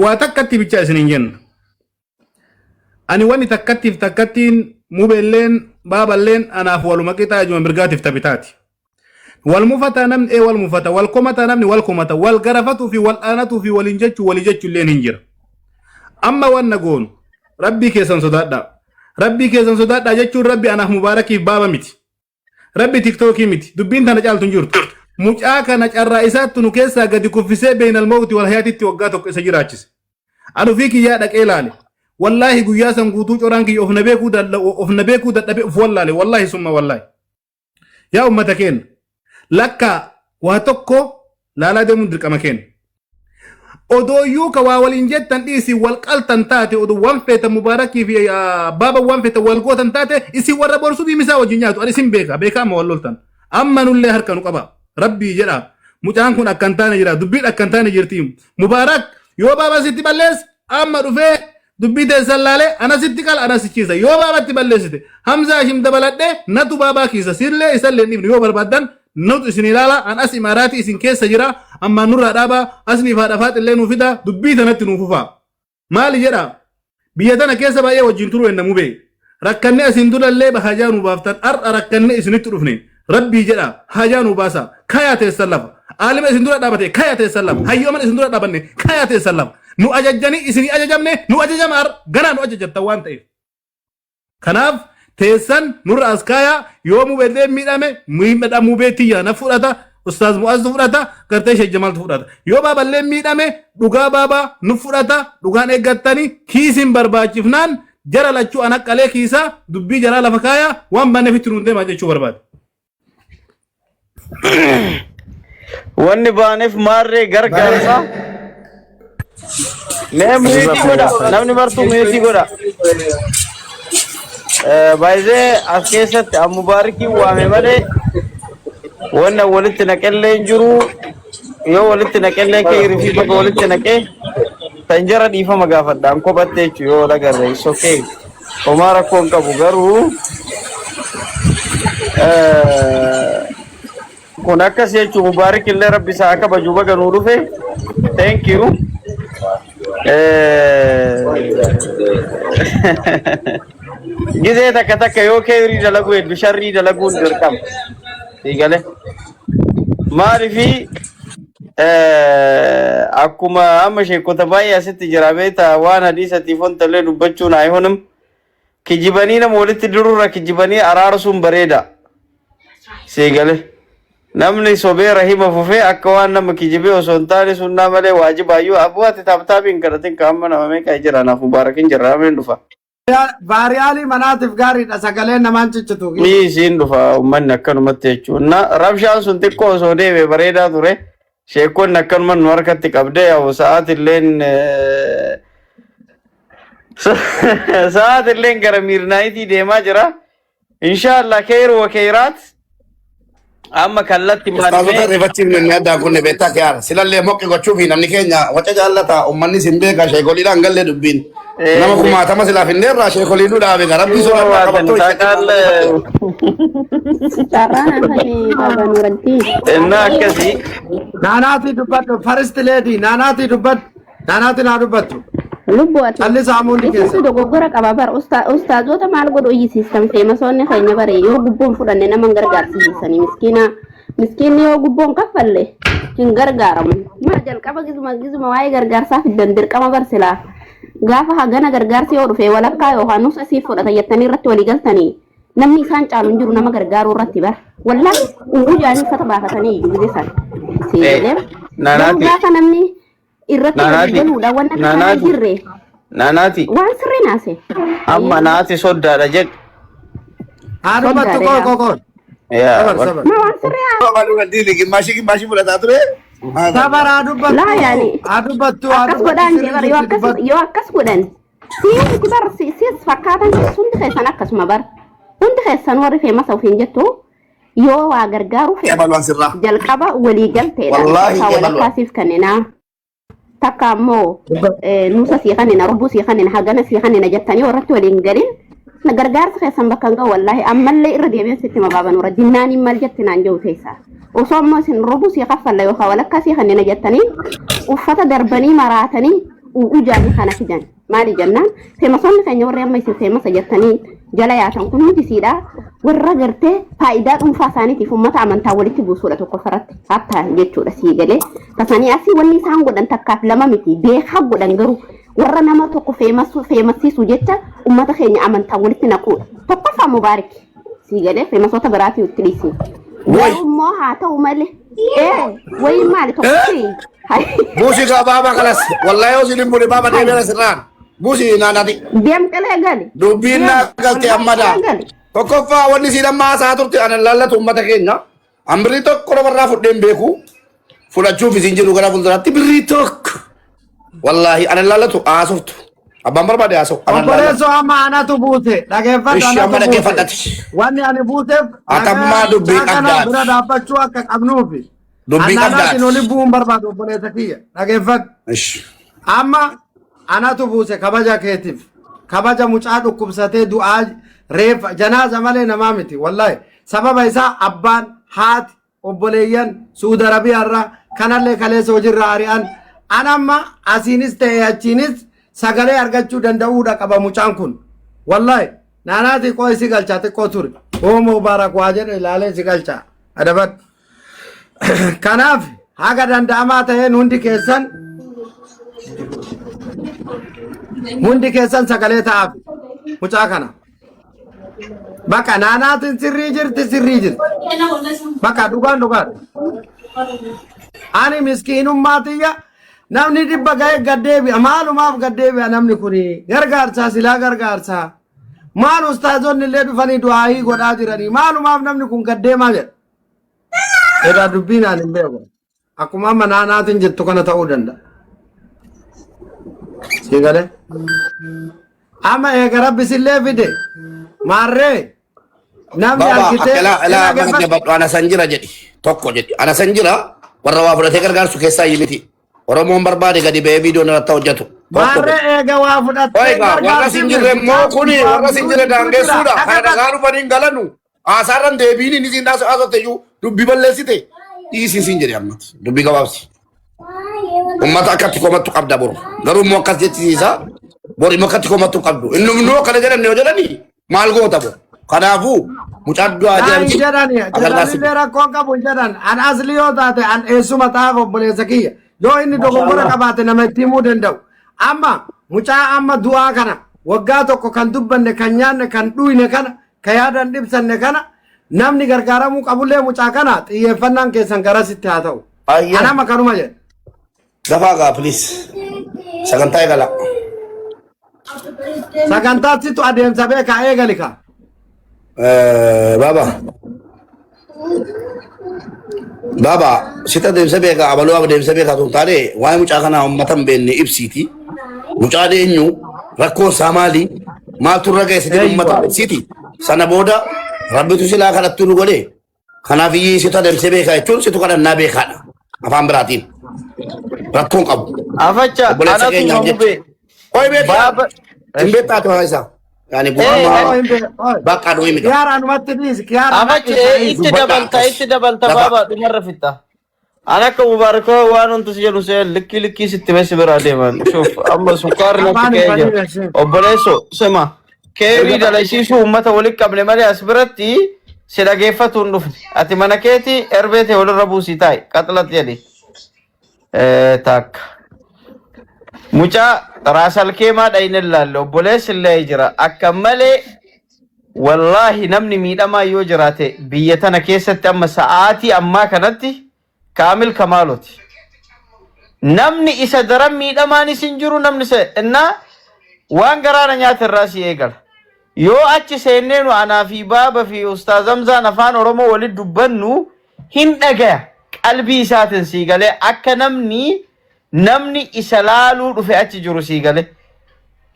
واتكتي بتشاسنين جن أنا واني تكتين موبلين بابلين أنا أفول مكتا أجمع برقاتي في تبتاتي والمفتا نمن إيه والمفتا والكمتا نمن والكمتا والقرفة في والآنة في والإنجج والإنجج اللي ننجر أما والنقون ربي كيسان صدادا ربي كيسان صدادا جتشو ربي أنا مباركي بابا ميتي ربي تيك توكي ميتي دبين تنجال تنجرت مجاكا نجال رئيسات تنكيسا قد كفسي بين الموت والحياة التوقاتك سجراجس أنا فيكي يادك إلالي والله قياسا قوتوش أورانكي أفنبيكو دتبئ فوالله والله ثم والله يا أمتكين لكا واتوكو لا دي مدرك أمكين odoo yuu ka waa waliin jettan dhiisi wal qaltan taate odoo waan feeta mubaarakii fi baaba waan feeta wal gootan taate isi warra borsuu misaa wajjin nyaatu ani isin beeka amma wal loltan amma nullee harka nu qaba rabbii jedha mucaan kun akkan taane jira dubbiin akkan taane jirti mubaarak yoo baaba sitti ballees amma dhufee dubbii teessan laalee ana sitti qala ana sichiisa yoo baabatti balleessite hamzaa shim dabaladhee natu baabaa kiisa sillee isallee dhibne yoo barbaadan نوت إسنيلالا أن أس إماراتي إسن كيس سجرا أما نور رابا أسني فادفات اللي نوفدا دبيتا نتنوفا مالي جرا بيتنا كيس بايا وجنترو إنمو بي ركني أسندول اللي بحاجانو بافتان ركني إسنتروفني ربي جرا حاجانو باسا كايات السلام عالم إسندول دابتي كايات السلام هايو من إسندول دابني كايات السلام نو أججاني إسني أججامني نو أججامار غنا نو أججت توان تايف كناف تيسن نور أسكايا يوم بدأ ميدامه ميدا مبيتيا نفورتا أستاذ مؤاز نفورتا كرتيش الجمال نفورتا يوم بابا لين ميدامه دوغا بابا نفورتا دوغان إجتاني كيسين برباچ فنان جرا لچو أنا كله كيسا دبي جرا لفكايا وام بني في ترونده ما جشوا برباد واني بانف مارre gar garsa ne miti goda namni martu miti goda بايزه أسكيسة مباركي وامبادة وانا ولدت نكلة جرو يو ولدت نكلة كي رفيق ولدت نكلة تنجرة ديفا مغافة دانكو باتيچو يو لغر رئيس اوكي ومارا كون كابو غرو كوناكا سيچو مبارك اللي ربي ساكا بجوبا غنورو في thank you جزء تكتك يو كيري دلقوه بشري دلقون دركم تيجاله ما رفي أكما أمشي كتباي أسيت جرابيتا وانا دي ستيفون تلي نبتشون أيهونم كجبانينا مولد تدرورا كجباني أرارسون بريدا سيجاله نمني صبي رحمه ففي أكوان نم كجبي وسنتاني سنة ملي واجب أيو أبوات تابتابين كرتين كامنا ممي كايجرانا فباركين جرامين دفا Variali manaatif gaariidha sagaleen namaan ciccituuf. Isiin dhufa uummanni akkanumatti jechuudha. Rabshaan sun xiqqoo osoo deeme bareedaa ture. Sheekonni akkanuma nu harkatti qabdee yaa'u sa'aatilleen gara miirnaayitii deemaa jira. Inshaallah keeru wa keeraat amma kallatti maadhee rifachiif namni addaa kunne beektaa kiyaara. Silallee moqqi gochuufi namni keenya waca jaallata uummanni sin beeka sheekoliidhaan gallee dubbiin. nama kumaatama silaa finneerraa sheekolii dhudhaabe garabbii soorata qabattoo innaa akkasii naanaati dubbadhu first lady naanaati dubbadhu naanaati naa dubbattu lubbuwatu alli saamuundi keessa dogoggora qaba bar ustaazota maal godhu iyyisiistan feemasoonni keenya bare yoo gubboon fudhanne naman gargaarsiisanii miskiinni yoo gubboon kaffalle hin gargaaramu maa jalqaba gizuma waa'ee gargaarsaa fiddan dirqama barsilaa gaafa hagana gargaarsi yoo dhufe walakkaa yookaan nusa siif fudhata jettanii irratti walii galtanii namni isaan caalu hin jiru nama gargaaruu irratti bar wallahi unguu jaanii uffata baafatanii iyyuu gide san siidee gaafa namni irratti walii galuudha wanna kana jirre naanaati waan sirrii naase amma naati soddaadha jedh haadhumattu koon ma waan sirrii gimmaashii fudhataa ture sabara dubbattu akkas godhan jebar yoo akkas godhan siiti bar siis fakkaatan hundi keessan akkasuma bar hundi keessan warri feemasa ofiin jettu yoo waa gargaaru jalqaba walii galteedha walakkaasiif kennina takka ammoo nuusa sii kennina rubbuu sii kennina hagana sii kennina jettanii warratti waliin galin gargaarsa keessan bakka hin ga'u wallahi ammallee irra deebiin sitti mabaaban warra dinnaaniin maal jetti naan jiru keessa وصوم سن ربوس يقفل لا يخاول كاسي خلينا جتني وفتا دربني مراتني وجاني خانا كجان مالي جنان في مصون كان يوري ما يصير في مصا جتني جلا يا تنكون تسيدا والرجرته فائدة مفاساني تفهم تعمل تاولي تبوسولة كفرت حتى جتشو رسيجله تساني أسي ولي سانغو دان تكاف لما متي بيخبو دانجرو ورا نما توكو في مسي سوجتا وما تخيني عمل تاولي تنقول تقفى مبارك سيجله في مصوت براتي وتريسي ما هاتا وماله ايه وين مالي توكسي بوسي بابا خلاص والله يوزي بولي بابا دي بلا سران بوسي ناناتي ديم كله غالي دوبينا قلتي أمدا وكفا وني سيدا ما ساتورتي أنا لالا تومتا كينا أمبريتو كورا برا فدين بيكو فلا تشوفي سنجلو كنا فلتراتي بريتوك والله أنا لالا تو آسوفتو أبان بربا دي آسو Obboleesso amma anatu buute Ishi amma dhageeffadhu dhaggeeffadhati. wanni ani buuteef Atammaa dubbii qabdaati. bira dhaabbachuu akka qabnuufi Dubbii qabdaati. annaatiin oli bu'uun barbaadu obboleessa kiyya dhageeffadhu Ishi. amma anatu buuse kabaja keetiif kabaja mucaa dhukkubsatee du'aa reeffa janaaza malee namaa miti wallahi sababa isaa abbaan haati obboleeyyan Suudi Arabiyaarraa kanallee kaleessa hojiirraa ari'an anamma asiinis ta'e achiinis sagalee argachuu danda'uudha qaba mucaan kun wallahi naanaati qoo isi galchaa xiqqoo ture hoomo baarak waa jedhe ilaalee si galchaa adabat kanaaf haga danda'amaa ta'een hundi keessan sagalee ta'aaf mucaa kana bakka naanaatiin sirrii jirti bakka dhugaan ani miskiinummaa tiyya namni dhibba ga'e gaddeebi'a maalumaaf gaddeebi'a namni kuni gargaarsaa silaa gargaarsaa maal ustaazonni illee dhufanii du'aayii godhaa jiranii maalumaaf namni kun gaddeemaa jedha edaa dubbiin aan hin beeku akkuma amma naanaatiin jettu kana ta'uu danda'a siigale amma eega rabbisillee fide maarree namni Baba argitee akela mana jabatu ana sanjira jadi tokko jadi ana sanjira warra waa fudhatee gargaarsu keessaa yimiti Oromoon barbaade gadi ba'ee viidiyoo irratti hojjetu. maarree eega waa fudhattee Oiga warra sinjirre immoo kuni warra sinjirre daangessuudha kana dhagaa dhufaniin galanu haasaarran deebiin isin haasotte iyyuu dubbii balleessite dhiisii sinjire ammati dubbii gabaabsi. Ummata akkatti komattu qabda boru garuu immoo akkas jechisiisa bor immoo akkatti komattu qabdu innumnoo kana jedhan yoo jedhani maal goota boru kanaafuu mucaa du'aa jedhamti jedhanii rakkoon qabu jedhan an asli yoo taate an eessuma taa'aaf obboleessa kiyya yoo inni dogoggora qabaate nama itti himuu danda'u amma mucaa amma du'aa kana waggaa tokko kan dubbanne kan nyaanne kan dhuyne kana ka yaadan dhibsanne kana namni gargaaramuu qabullee mucaa kana xiyyeeffannaan keessan garasitti haa ta'u anama kanuma jedhe dafaagaa please sagantaa eegala sagantaattitu adeemsa beekaa eegali ka Baba sita deemsa beekaa abaluu deemsa beekaa tun taane waa'ee mucaa kanaa uummatan beenne ibsiiti mucaa eenyu rakkoo isaa maali maaltu irra ga'e sitti uummata ibsiiti sana booda rabbitu silaa kadhattu nu godhe kanaaf iyyii sita deemsa beekaa jechuun situ kadhannaa beekaadha afaan biraatiin rakkoon qabu. Afacha anatu mamube. Oi beekaa hin beektaa ta'uu isaa. Yani bu'aa bakka aduu himita. Kiyaaraan umatti dhiisi Afacha itti dabalta baaba dhumarra fitta. Anakka mubaaraka waan wanti si jedhu see likki sitti meessi biraa deeman. Shuf amma sukkaarri natti ka'ee jira. Obboleesso sema keerii dalaysiisuu uummata walitti qabne malee as biratti si dhageeffatu hin dhufne. Ati mana keeti erbeete walirra buusii taa'i qaxalatti jedhi. Takka. Mucaa raasal keemaa dhayne laalle obboleessi illee jira akka malee wallaahi namni miidhamaa yoo jiraate biyya tana keessatti amma sa'aatii ammaa kanatti kaamil kamaalooti. Namni isa daran miidhamaan isin jiru namni innaa waan garaana nyaata irraa si eegala. Yoo achi seennee nu anaa fi baaba fi ustaaz Hamzaan afaan Oromoo walitti dubbannu hin dhagaya qalbii isaatiin sii galee akka namni isa laaluu dhufe achi jiru sii galee.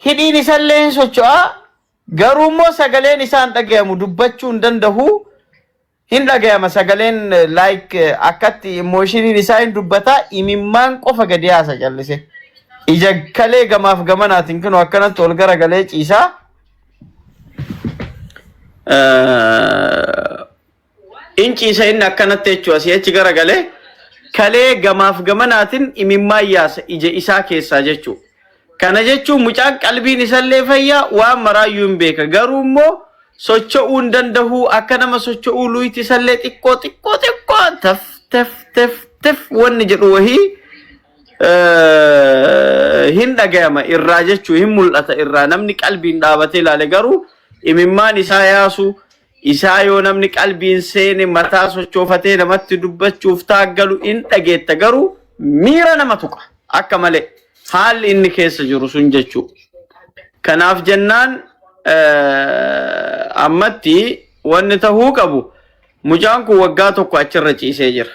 Hidhiin isallee hin socho'aa garuu immoo sagaleen isaan dhagayamu dubbachuu hin danda'u. Hin dhagayama sagaleen like akkatti emoshiniin isaa hin dubbataa imimmaan qofa gadi haasa callise. Ija kalee gamaaf gamanaatiin kinu akkanatti ol gara galee ciisaa. inci isa inni akkanatti jechuudha si achi garagalee kalee gamaaf gamanaatiin imimmaa yaasa ija isaa keessaa jechuudha. Kana jechuun mucaan qalbiin isallee fayyaa waan maraayyuu hin beeka garuu immoo socho'uu hin danda'u akka nama socho'uu luyti isallee xiqqoo taf taf taf taf wanni jedhu wahii hin dhagayama irraa jechuu hin mul'ata irraa namni qalbiin dhaabatee ilaale garuu imimmaan isaa yaasu isaa yoo namni qalbiin seene mataa sochoofatee namatti dubbachuuf taaggalu in dhageetta garuu miira nama tuqa akka malee haalli inni keessa jiru sun jechuu. Kanaaf jennaan ammatti wanni tahuu qabu mucaan kun waggaa tokko achirra ciisee jira.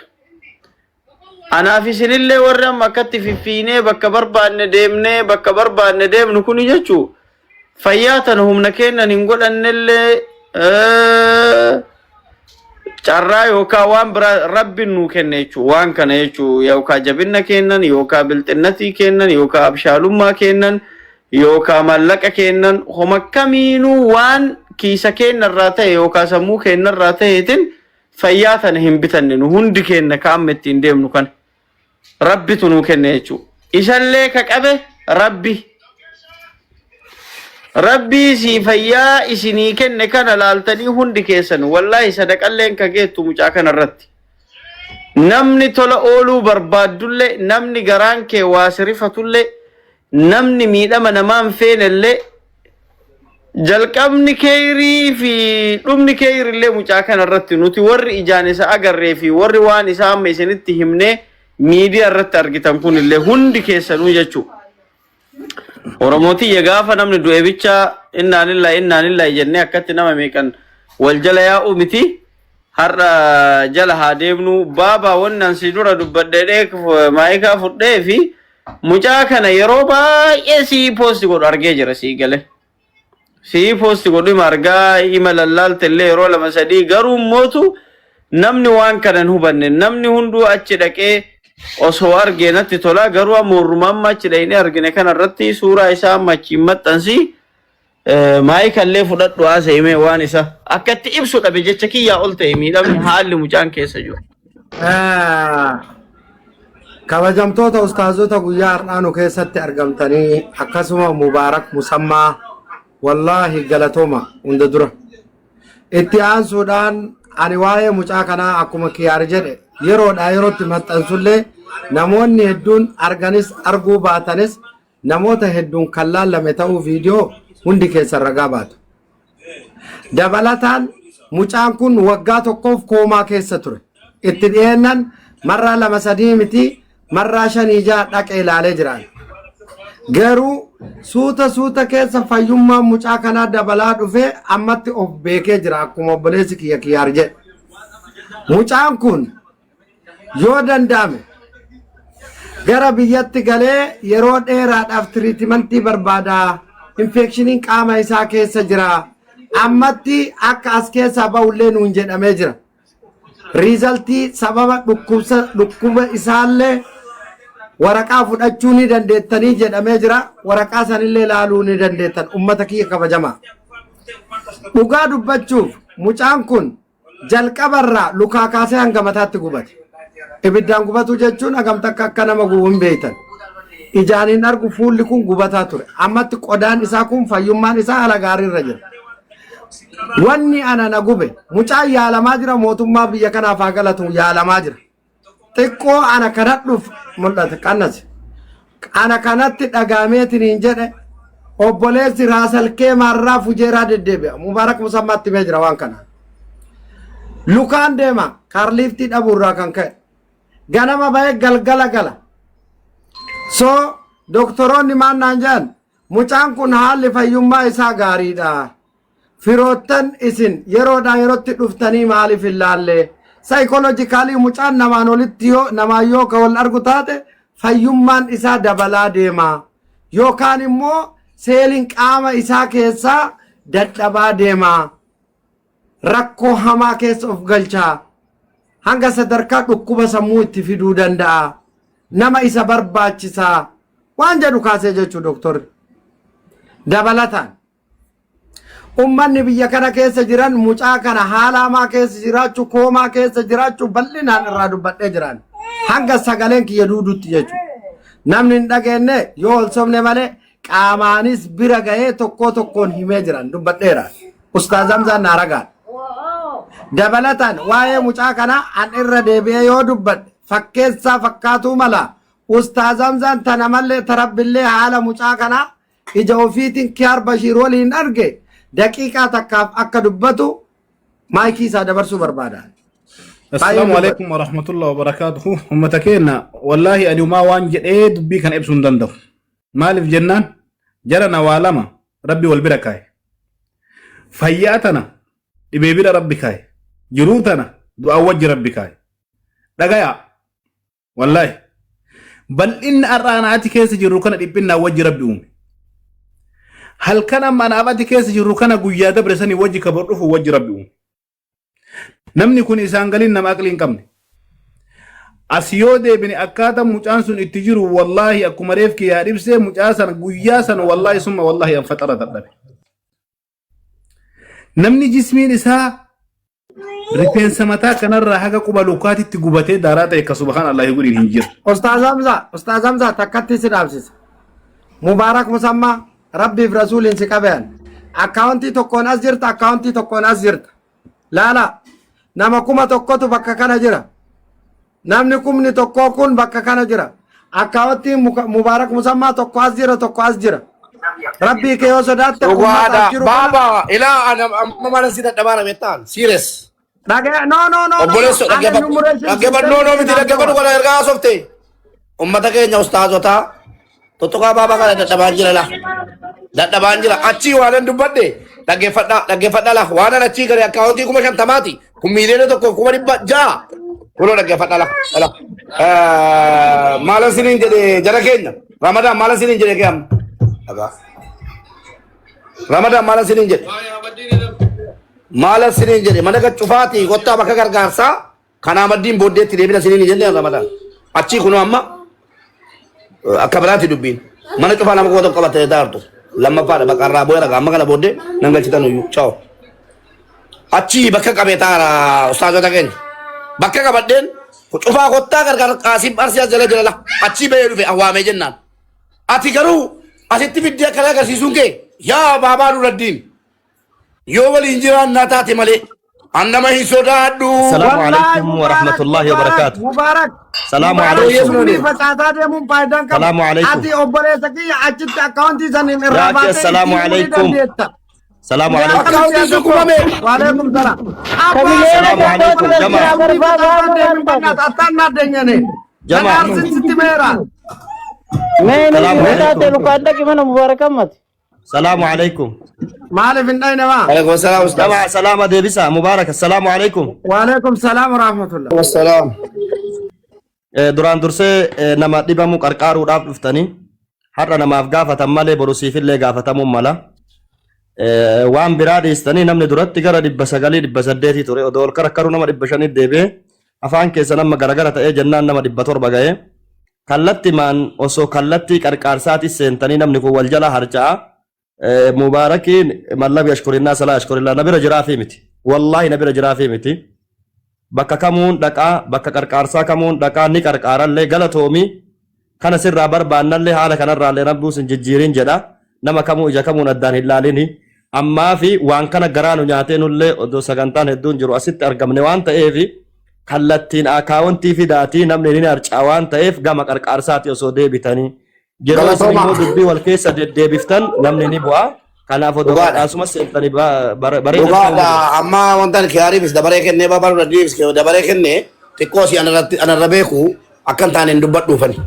Anaaf isinillee warri amma akkatti fiffiinee bakka barbaanne deemnu kun jechuu fayyaa tan humna kennan hin godhannellee carraa yookaan waan biraa rabbiin nuu kenne jechuu waan kana jechuu yookaan jabinna kennan yookaan bilxinnatii kennan yookaan abshaalummaa kennan yookaan mallaqa kennan homa kamiinuu waan kiisa kennarraa ta'e yookaan sammuu kennarraa ta'eetiin fayyaa tana hin bitanne nu hundi kenna kaa'amme ittiin deemnu kan rabbitu nuu kenne jechuu isallee ka qabe rabbi si fayyaa isinii kenne kana laaltanii hundi keessan wallahi sadaqalleen ka geettu mucaa kanarratti namni tola ooluu barbaaddullee namni garaan kee waa sirifatullee namni miidhama namaan feenellee jalqabni keerii fi dhumni keerillee mucaa kanarratti nuti warri ijaan isa agarree fi warri waan isaa amma isinitti himnee miidiyaa irratti argitan kunillee hundi keessanuu jechuudha. Oromooti gaafa namni du'e bicha innaa lillahi jennee akkatti nama meeqan wal jala yaa'u miti har'a jala haa deemnu baabaa wannan si dura dubbadhee maayikaa fudhee fi mucaa kana yeroo baay'ee si poosti godhu argee jira si gale si poosti godhu ima argaa ima lallaaltellee yeroo lama sadii garuu mootu namni waan kana hin hubanne namni hunduu achi dhaqee osoo argee natti tola garuu amurrumaan achi dhaqnee argine kanarratti suuraa isaa machiin maxxansi maayikallee fudhadhu haasa himee waan isa akkatti ibsu dhabe jecha kiyyaa ol ta'e miidhamni haalli mucaan keessa jiru. Kabajamtoota ustaazota guyyaa har'aanu keessatti argamtanii akkasuma mubaarak musammaa wallaahi galatooma hunda dura itti aansuudhaan ani waa'ee mucaa kanaa akkuma kiyaar jedhe yeroodhaa yerootti maxxansullee namoonni hedduun arganis arguu baatanis namoota hedduun kan laallame ta'uu viidiyoo hundi keessan ragaa baatu. Dabalataan mucaan kun waggaa tokkoof koomaa keessa ture. Itti dhiyeennan marraa lama sadii miti marraa 5 dhaqee ilaalee jiraan. Garuu suuta keessa fayyummaan mucaa kanaa dabalaa dhufee ammatti of beekee jira akkuma obboleessi kiyya kiyaar jedhe. Mucaan kun yoo danda'ame gara biyyatti galee yeroo dheeraadhaaf tiriitimentii barbaada. Infekshiniin qaama isaa keessa jira. Ammatti akka as keessaa ba'ullee nuun jedhamee jira. Riizaltii sababa dhukkuba isaallee waraqaa fudhachuu ni dandeettanii jedhamee jira. Waraqaa sanillee ilaaluu ni dandeettan ummata kiyya kabajamaa. Dhugaa dubbachuuf mucaan kun jalqabarraa lukaa kaasee hanga mataatti gubate. Ibiddaan gubatu jechuun hagamta akka nama gubu hin beektan. Ijaaniin argu fuulli kun gubataa ture. Ammatti qodaan isaa kun fayyummaan isaa haala gaariirra jira. Wanni ana na gube mucaan yaalamaa jira mootummaa biyya kanaaf haa galatu yaalamaa jira. Xiqqoo ana kanadhuuf mul'ate qannasi. Ana kanatti dhagaameetiin jedhe obboleessi raasalkee maarraa fujeeraa deddeebi'a. Mubaarak musammaatti mee jira waan kana. Lukaan deema kaarliiftii dhabuurraa kan ka'e. Ganama ba'ee galgala gala. So doktoroonni maannaan jedhan mucaan kun haalli fayyummaa isaa gaariidha. Firoottan isin yeroodhaan yerootti dhuftanii maaliif hin laalle? Saayikoolojikaalii mucaan namaan olitti namaan yoo ka wal argu taate fayyummaan isaa dabalaa deema. Yookaan immoo seeliin qaama isaa keessaa dadhabaa deema. Rakkoo hamaa keessa of galchaa. Hanga sadarkaa dhukkuba sammuu itti fiduu danda'a. Nama isa barbaachisaa. Waan jedhu kaasee jechuu doktorri. Dabalataan ummanni biyya kana keessa jiran mucaa kana haala hamaa keessa jiraachuu koomaa keessa jiraachuu bal'inaan irraa dubbadhee jiran hanga sagaleen kiyya duudutti jechuudha. Namni hin dhageenye yoo ol sobne malee qaamaanis bira gahee tokkoon himee jiran dubbadheera. Ustaaz Hamzaan Naaragaan. Dabalataan waa'ee mucaa kana an irra deebi'ee yoo dubbadhe fakkeessaa fakkaatuu mala Ustaaz Hamzaan tana malee tarabbillee haala mucaa kana ija ofiitiin Kiyaar Bashiir waliin arge daqiiqaa takkaaf akka dubbatu maayikii isaa dabarsuu barbaada. السلام عليكم ورحمة الله وبركاته أمتكينا والله أنا ما وانجد دبي كان إبسون دندو مالف جنان جرنا والما ربي والبركاي فياتنا إبيبير ربكاي جروتنا دعاء وجه ربكاي دقايا والله بل إن أرانا أتكيس جروكنا إبنا وجه ربي أمي هل كان ما أنا أتكيس جروكنا قيادة برساني وجه كبروف وجه ربي أمي namni kun isaan galin nama aqli hin qabne as yoo deebine akkaataa mucaan sun itti jiru wallahi akkuma reefki yaa dhibsee mucaa sana guyyaa sana wallahi summa wallahi an faxara dadhabe namni jismiin isaa rifeensa mataa kanarraa haga quba lukaatitti gubatee daaraa ta'e ka subhaanallahi guriin hin jiru. Ustaaz Hamza takkatti si dhaabsisa. Mubaarak Musammaa rabbiif rasuuliin si qabean akkaawuntii tokkoon as jirta akkaawuntii tokkoon as jirta laala. Nama kuma tokkotu bakka kana jira. Namni kumni tokko kun bakka kana jira. Akkaawuntii Mubaarak Musammaa tokko as jira tokko as jira. Rabbii kee yoo sodaatte Ugaada baba ila ana mana sida dabara metan serious. Dhagee no. Obboleesso dhaggeeffadhu no miti dhaggeeffadhu kana ergaa softe. Ummata keenya ustaazota totokaa baba kana dadhabaan jira achi waan dubbadde dhaggeeffadha la waan achi gari akkaawuntii kuma shantamaati. Kun miiliyoona tokko kuma dhibba ja'a kunoo dhaggeeffadha la maalan siniin jedhe jara keenya Ramadaan maalan siniin jedhe keenya Ramadaan maalan siniin jedhe mana cufaati kottaa bakka gargaarsaa kanaa maddiin booddeetti deebina siniin jenne Ramadaan achi kunoo amma akka biraatti dubbiin mana cufaa nama kuma tokko qabattee daartu lammaffaadha bakka irraa bu'eera amma kana booddee nan galchitan iyyuu ciao. Achi bakka qabeetaara ustaazota keenya bakka qabadheen cufaa kottaa gargaar qaasiin barsiyaa jala jala achi bahee dhufe awwaamee jennaan ati garuu asitti fiddee akkana agarsiisuun kee yaa baabaa Nuraddiin yoo waliin jiraannaa taate malee annama hin sodaadhu. Salaamu alaikum wa rahmatullahi wa barakatuh. Mubaarak. Salaamu alaikum. Salaamu alaikum. Ati obboleessa kiyya achitti akkaawuntii saniin irraa baatee salaamu alaikum. Salamu alaikum. Akkaawuntii sun kumame. Waalaikum salaam. Salamu alaikum jama'a. Jama'a. Salamu alaikum. Maaliif hin dhayne maa? Alaikum salaam ustaaz. Jama'a salama deebisa Mubarak. Salamu alaikum. Waalaikum salaam wa rahmatullah. Wassalaam. Duraan dursee nama dhibamu qarqaaruudhaaf dhuftanii har'a namaaf gaafatan malee boru siifillee gaafatamuun mala. Waan biraa dhiistanii namni duratti gara 900 ture odoo ol karakkaru nama 500 deebi'ee afaan keessa nama garagara ta'ee jennaan nama 700 ga'ee kallatti maan osoo kallattii qarqaarsaatis seentanii namni kun wal jala harca'a. Mubaarakiin mallabi ashkurinnaa salaa ashkurillaa na bira jiraafii miti wallahi na bira jiraafii miti bakka kamuun dhaqaa bakka qarqaarsaa kamuun dhaqaa ni qarqaarallee galatoomii kana sirraa barbaannallee haala kanarraallee rabbuus hin jijjiirin jedha nama kamuu ija kamuun addaan hin laalini ammaa fi waan kana garaanu nyaatee nullee odoo sagantaan hedduun jiru asitti argamne waan ta'eef kallattiin akaawuntii fidaatii namni ni harcaa waan ta'eef gama qarqaarsaati osoo deebitanii yeroo isin immoo dubbii wal keessa deddeebiftan namni ni bu'a. Kanaaf odoo badhaasumas seentanii bareedaa. Dhugaadha amma wanta kiyaariifis dabaree kennee baabaa Nuraddiiniifis dabaree kennee xiqqoo si anarra beeku akkan taaneen dubbadhuufani.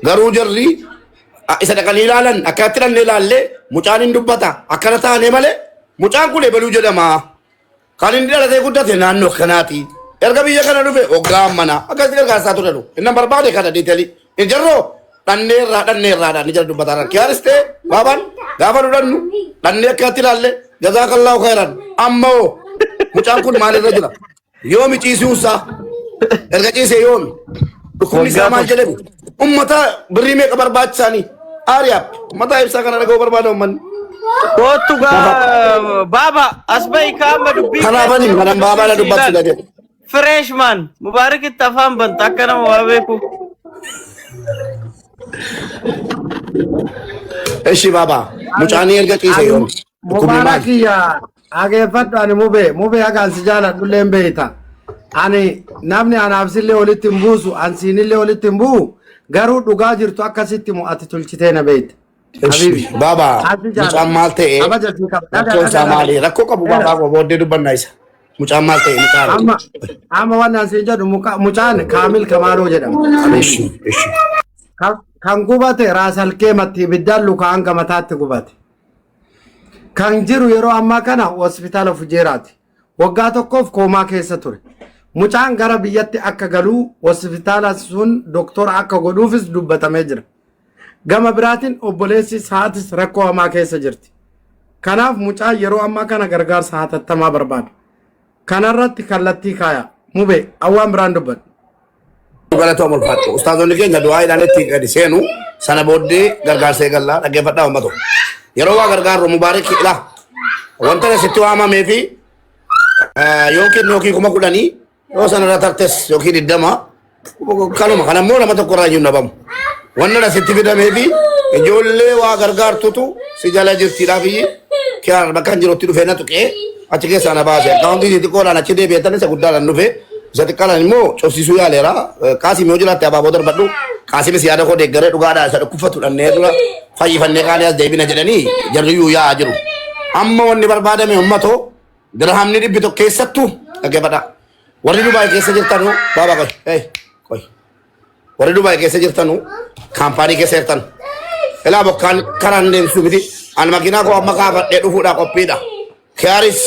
Garuu jarri isa dhaqanii ilaalan akkatti dhallee ilaallee mucaan hin dubbata akkana taanee malee mucaan kun ebaluu jedhama. Kan inni dhalatee guddate naannoo kanaati. Erga biyya kana dhufe hoggaan mana akkasitti gargaarsaa ture dhufu. Inni barbaade kana diitali. Hin jarroo dhanneerraadhaan ni jala dubbataa kiyaaris ta'e baabaan gaafa dhudhannu dhannee akkatti ilaalle jazaakallahu khairan ammoo mucaan kun maalirra jira yoomi ciisuunsaa erga ciisee yoomi dhukkubni isaa maal jedhame ummata birrii meeqa barbaachisaanii aariyaaf mataa ibsaa kana dhaga'uu barbaada ummanni Kootu Baba asbai kama dubbii. Kanaafani kanan baabaa na dubbatti dade. Freshman Mubarak itti afaan banta akka nama waa beeku. Eshi baabaa mucaanii erga ciise yoon. Mubarak ya ageeffadhu ani mube agaan si jaaladhu illee hin beekta. Ani namni anaaf sillee walitti hin buusu ansiinillee walitti hin bu'u garuu dhugaa jirtu akkasitti mo'ati tolchitee na beekta. Baba, mucaan maal ta'e rakkoon isaa maali? Rakkoo qabu baabaa koo booddee dubbannaa isa. Mucaan maal ta'e mucaan. Amma waan asiin jedhu mucaan Kaamil Kamaaloo jedhama. Kan gubate raasalkee matti ibiddaan luka hanga mataatti gubate. Kan jiru yeroo ammaa kana hospitaala Fujeeraati. Waggaa tokkoof koomaa keessa ture. Mucaan gara biyyatti akka galuu hospitaala sun doktora akka godhuufis dubbatamee jira. Gama biraatiin obboleessi saatis rakkoo hamaa keessa jirti. Kanaaf mucaan yeroo ammaa kana gargaarsa hatattamaa barbaada. Kanarratti kallattii kaaya. Mube awwaan biraan dubbadhu. Galatoo mul'atu. Ustaazonni keenya du'aa ilaaletti gadi seenu sana booddee gargaarsa eegallaa dhaggeeffadhaa uummatu. Yeroo waa gargaarru Mubaarak ilaa wanta asitti waamamee fi yookiin 10,000 yoo sanarra tartes yookiin 20 kanuma kanammoo nama tokko irraa hin dhabamu. Wannan asitti fidamee fi ijoollee waa gargaartutu si jala jirtiidhaa fi kiyaan bakka hin jirutti dhufee na tuqee achi keessaa na baase. Akaawuntii isitti qoodaan achi deebi'atan isa guddaadhaan dhufe isa xiqqaadhaan immoo cobsisuu yaaleera. Qaasim yoo jiraatte abaaboo darbadhu Qaasimis yaada koo deeggaree dhugaadhaa isa dhukkufatu dhannee dura fayyifannee qaanii as deebina jedhanii jarriyyuu yaa'aa jiru. Amma wanni barbaadame uummatoo dirhamni 100 keessattuu dhaggeeffadhaa. Warri Dubaay keessa jirtanu baaba qoy. Warri Dubaay keessa jirtanu kaampaanii keessa jirtan. Ilaa bokkaan karaan deemsuu miti. An makiinaa koo amma kaafadhee dhufuudhaa qophiidha. Kiyaaris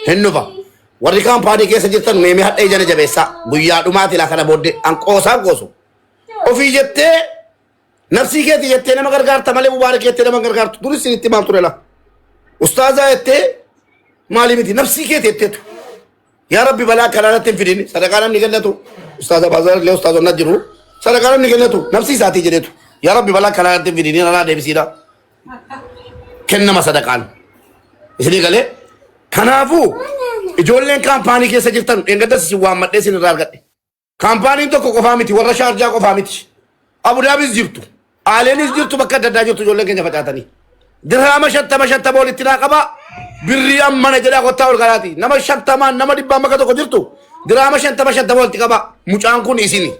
hin dhufa. Warri kaampaanii keessa jirtan meemee hadhee jala jabeessaa. Guyyaa dhumaati laa kana booddee an qoosaan qoosu. Ofii jettee nafsii keetii jettee nama gargaarta malee Mubaarak jettee nama gargaartu. Duris sinitti maal ture laa. Ustaazaa jettee maali miti nafsii keetii jetteetu. Yaa Rabbi balaa kanaanatti hin fidini. Sadaqaa namni kennatu. Ustaaza Baazar illee ustaazonni jiru. Sadaqaa namni kennatu nafsi isaatii jedhetu. Yaa Rabbi balaa kanaanatti hin fidini nanaa deebisiidha. Kennama sadaqaan. Isinii galee. Kanaafuu ijoolleen kaampaanii keessa jirtan dheengaddas isin waammadhee isin irraa argadhe. Kaampaaniin tokko qofaa miti warra shaarjaa qofaa miti. Abudaabis jirtu. Aaleenis jirtu bakka adda addaa jirtu ijoolleen keenya facaatanii. Dirhama 50 walitti naa qabaa. Birrii ammana jedhaa kottaa ol garaati. Nama 50 nama 100 bakka tokko jirtu. Dirhama 50 walitti qabaa. Mucaan kun isini.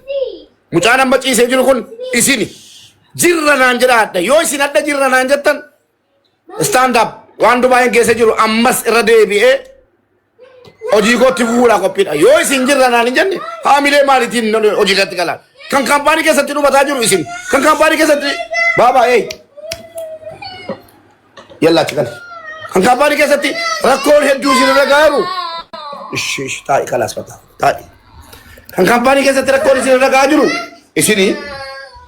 Mucaan amma ciisee jiru kun isini. Jirra naan jedhaadha. Yoo isin adda jirra naan jettan stand up waan Dubaayeen keessa jiru ammas irra deebi'ee hojii kootti fuudhaa qophiidha. Yoo isin jirra naan hin jenne haamilee maaliitiin hojii gatti galaan. Kan kaampaanii keessatti dhumataa jiru isin. Kan kaampaanii keessatti baabaa yallaa achi gala. Kan kaampaanii keessatti rakkoon hedduu isin irra gaaru. Taa'ii kalaas fataa. Taa'ii. Kan kaampaanii keessatti rakkoon isin irra gaa jiru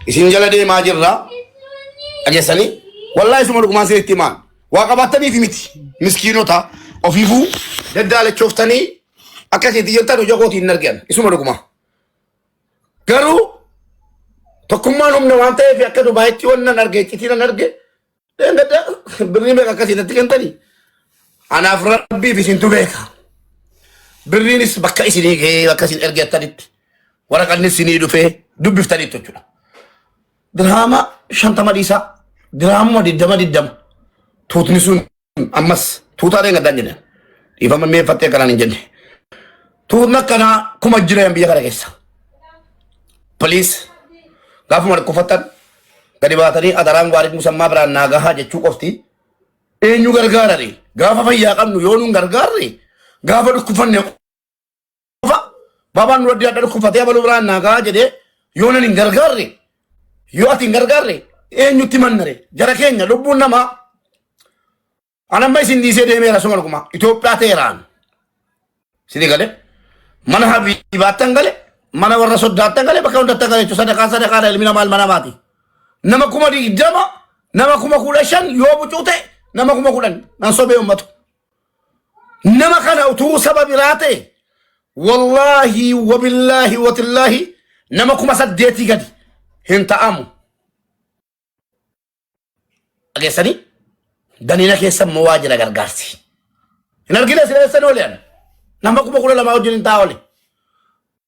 isin jala deemaa jirra. Dhageessanii wallaahi isuma dhugumaan isinitti himaan. Waa qabaataniif miti miskiinota ofiifuu daddaalechooftanii akkasitti jirtan hojii kootii hin argan isuma dhugumaa. Garuu tokkummaan humna waan ta'eef akka Dubaayitti wannan arge iccitiin an arge birrii meeqa akkasitti kentanii anaaf rabbiif isintu beeka. Birriinis bakka isinii gahee bakka isin ergettanitti waraqanni isinii dhufee dubbiftanitti jechuudha. Dirhama 50 dhiisaa dirhama 20 tuutni sun ammas tuutaalee gaddaan jedhan dhiifama meeffattee kanaan hin jenne tuutni akkanaa kuma jiran biyya kana keessa. Poliis gaafuma dhukkufatan gadi baatanii adaraan waarii musammaa biraan naa gahaa jechuu qofti eenyu gargaarare gaafa fayyaa qabnu yoo nun gargaarre gaafa dhukkufanne qofa baabaan nu adda adda dhukkufatee abaluu biraan naa gahaa jedhee yoo nan hin gargaarre yoo ati hin gargaarre eenyutti mannare jara keenya lubbuun namaa anamma isin dhiisee deemeera suma dhuguma Itoophiyaa teeraan sidii gale mana habiibaattan gale mana warra soddaattan gale bakka hundattan gale jechuun sadaqaa ilmi namaa ilma namaati. Nama 20 nama 15 yoo bucuu ta'e nama 10 nan sobee ummatu. Nama kana utuu saba biraa ta'e wallaahi wabillaahi watillaahi nama 8 gadi hin ta'amu. Dhageessanii Danina keessa immoo waa jira gargaarsi. Hin argine sireessan oolan. Nama kuma kudha lama wajjin hin taa'ole.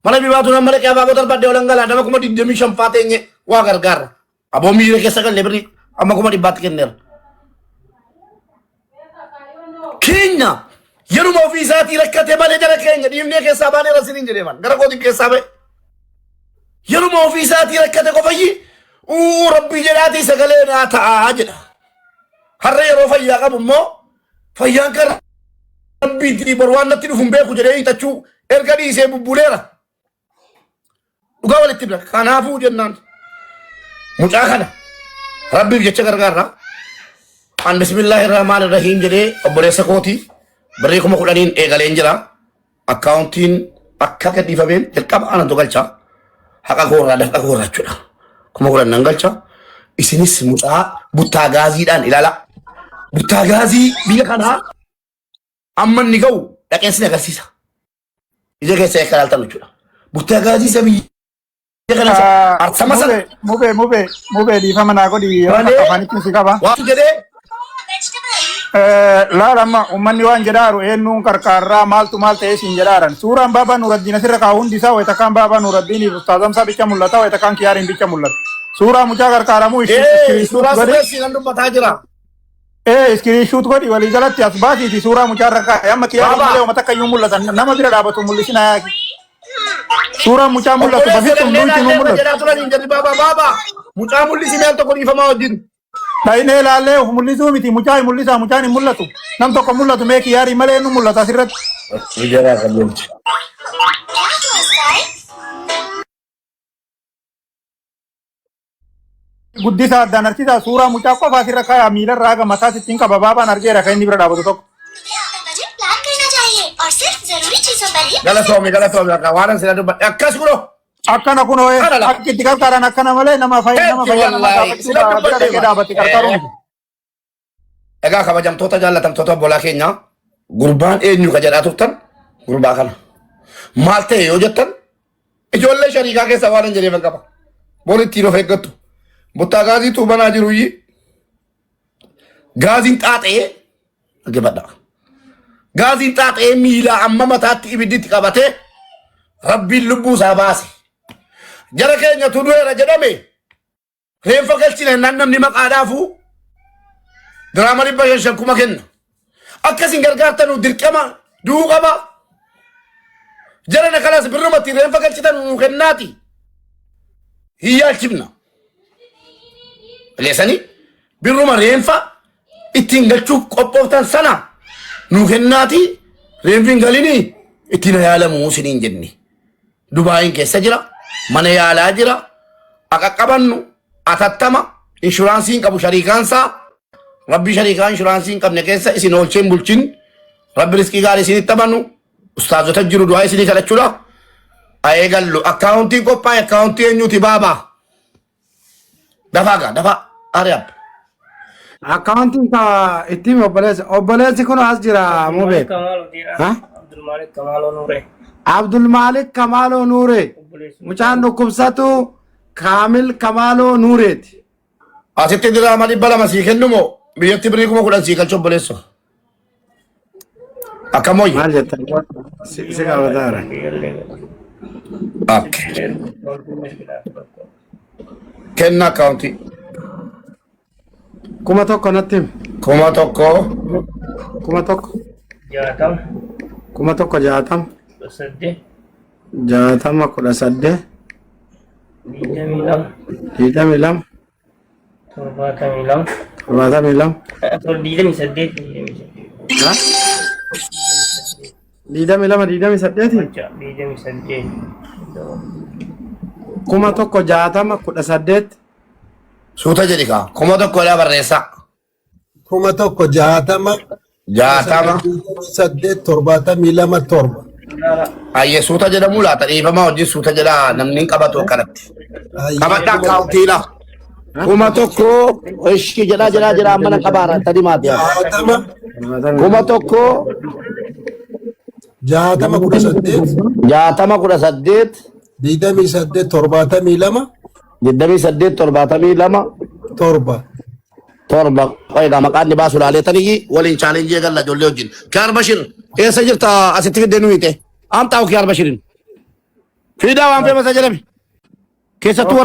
Mana bibaatu nama leqee abaa gotar baddee oolan galaa nama kuma 25 faateenye waa gargaarra. Aboo miira keessa galee birrii amma kuma dhibbaatti kenneera. Keenya yeruma ofii isaatii rakkatee malee jara keenya dhiibnee keessaa baanee rasiniin jedhee man gara kootiin keessaa ba'e. Yeruma ofii isaatii rakkate qofayyi rabbii jedhaatii sagalee naa ta'aa jedha. Har'a yeroo fayyaa qabu immoo fayyaan kan rabbiitti boru waan natti dhufu hin beeku jedhee hiixachuu erga dhiisee bubbuleera. Dhugaa walitti bira kanaafuu jennaan mucaa kana rabbiif jecha gargaarra. An bismillahir rahmanir rahim jedhee obboleessa kootii birrii kuma 10 eegaleen jira. Akkaawuntiin akka gadhiifameen jalqaba anatu galcha. Haqa koorraa dafqa koorraa jechuudha. Kuma 10 nan galcha. Isinis mucaa buttaa gaaziidhaan ilaala. Buttaa gaazii biyya kanaa amma inni ga'u dhaqeensi agarsiisa. Ija keessa eekka ilaaltan jechuudha. Buttaa gaazii isa biyya kanaa arsama sana. Mube dhiifama naa godhi afaanitti si qaba. Waan jedhee lama ummanni waan jedhaaru eenyuun qarqaarraa maaltu maal ta'ee siin jedhaaran suuraan baabaa nuraddiin asirra kaa'u hundi isaa wayitakaan baabaa nuraddiiniif ustaazamsaa bicha mul'ata wayitakaan kiyaariin bicha mul'ata suuraa mucaa qarqaaramuu suuraa sureessi nan dubbataa jira. Iskiriishuut godhi walii jalatti as baasiiti suuraa mucaa irra kaa'e amma kiyaariin malee uummata akka iyyuu mul'atan nama bira dhaabatu mul'isina yaaki suuraa mucaa mul'atu bafittu nuti nu mul'atu. Mucaa mul'isine al tokko dhiifamaa wajjin. Dhainee ilaallee mul'isuu miti mucaa mul'isa mucaan hin mul'atu nam tokko mul'atu mee kiyaarii malee nu mul'ata asirratti. Guddisa addaan harkisaa suuraa mucaa qofa asirra kaa'aa miilarraa haga mataa sittiin qaba baabaan argeera kan inni bira dhaabatu tokko. Galatoomii waan sila dubbadhe akkas kunoo. Akkana kunoo akka itti qarqaaran akkana malee nama fayyaa nama dhaabbatti qarqaaruun. Egaa kabajamtoota jaallatamtoota obbolaa keenya gurbaan eenyu ka jedhaa turtan gurbaa kana maal ta'e yoo jettan ijoollee shariikaa keessa waan hin jedheefan qaba. Boon ittiin of eeggattu. Buttaa gaazii tuubanaa jiruyyi gaaziin xaaxee dhaggeeffadha. Gaaziin xaaxee miilaa amma mataatti ibidditti qabatee rabbiin lubbuu isaa baase. Jara keenya tudu'eera jedhame reenfa galchine namni maqaadhaafu diraama 500 kenna. Akkasin gargaartanu dirqama du'uu qaba. Jara na kanas birrumatti reenfa galchitan nu kennaati. Hiyyaalchifna. Leesanii birruma reenfa ittiin galchuuf qophooftan sana nu kennaati reenfiin galinii ittiin yaalamu siniin jenni. Dubaayin keessa jira. Mana yaalaa jira. Aqaqqabannu atattama inshuraansiin qabu shariikaansaa rabbi shariikaa inshuraansii hin qabne keessa isin oolcheen bulchin rabbi riskii gaarii isinitti taphannu ustaazota jiru du'aa isinii kadhachuudha. Ayee gallu akkaawuntiin qophaa'e akkaawuntii eenyuuti baabaa dafaa gaa dafaa ari'ab. Akkaawuntiin ka ittiin obboleessi kun as jira mubee. Abdulmalik Kamaloo Nuure. Mucaan dhukkubsatu Kaamil Kamaloo Nuureeti. Asitti diraama 200 sii kennu moo biyyatti birrii 10,000 sii galchu obboleessa. Akkamoo maal jettan si qabataara. Kenna akkaawuntii. 1,000 natti himi. 1,000. 1,000. 60. 1,000 60 18. 22. 72. 1,060 Suuta jedhi kaa 1,000 dha barreessa. 1,060 8,72 Ayyee suuta jedhamu laata dhiifamaa hojii suuta jedhaa namni hin qabatu akkanatti. Qabadhaa akkaawuntiidha. 1,000 ishii jedhaa ammana qabaara tadi maati. 1,000 60 28 72 28 72 7 torba qayda maqaadni baasu laaleetanii waliin chaalenjii galla ijoollee wajjin Kiyaar Bashir eessa jirta asitti fiddee nu hiite amtaa'u Kiyaar Bashirin fiidaa waan feemasa jedhame keessattuu